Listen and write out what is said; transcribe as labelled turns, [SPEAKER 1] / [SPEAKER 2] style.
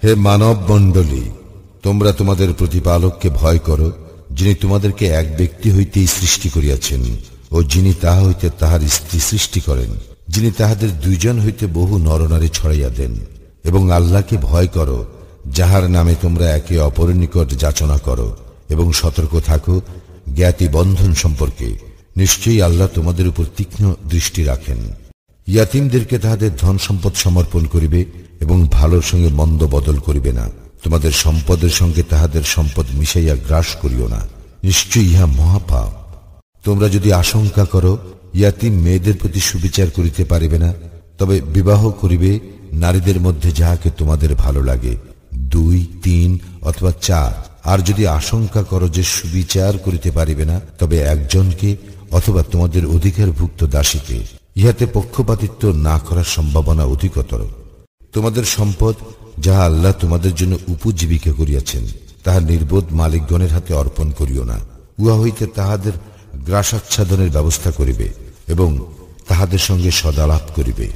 [SPEAKER 1] হে মানব মণ্ডলী, তোমরা তোমাদের প্রতিপালককে ভয় করো, যিনি তোমাদেরকে এক ব্যক্তি হইতেই সৃষ্টি করিয়াছেন ও যিনি তাহা হইতে তাহার স্ত্রী সৃষ্টি করেন, যিনি তাহাদের দুইজন হইতে বহু নরনারী ছড়াইয়া দেন। এবং আল্লাহকে ভয় করো, যাহার নামে তোমরা একে অপরের নিকট যাচনা করো, এবং সতর্ক থাকো জ্ঞাতি বন্ধন সম্পর্কে। নিশ্চয়ই আল্লাহ তোমাদের উপর তীক্ষ্ণ দৃষ্টি রাখেন। ইয়াতিমদেরকে তাহাদের ধন সম্পদ সমর্পণ করিবে এবং ভালোর সঙ্গে মন্দ বদল করিবে না। তোমাদের সম্পদের সঙ্গে তাহাদের সম্পদ মিশাইয়া গ্রাস করিও না, নিশ্চয়ই ইহা মহাপাপ। তোমরা যদি আশঙ্কা করো ইয়াতিম মেয়েদের প্রতি সুবিচার করিতে পারিবে না, তবে বিবাহ করিবে নারীদের মধ্যে যাহাকে তোমাদের ভালো লাগে, 2, 3 অথবা 4। আর যদি আশঙ্কা করো যে সুবিচার করিতে পারিবে না, তবে একজনকে অথবা তোমাদের অধিকারভুক্ত দাসীকে। ইহাতে পক্ষপাতিত্ব না করার সম্ভাবনা অধিকতর। তোমাদের সম্পদ যাহা আল্লাহ তোমাদের জন্য উপজীবিকা করিয়াছেন, তাহা নির্বোধ মালিকগণের হাতে অর্পণ করিও না। উহা হইতে তাহাদের গ্রাসাচ্ছাদনের ব্যবস্থা করিবে এবং তাহাদের সঙ্গে সদালাপ করিবে।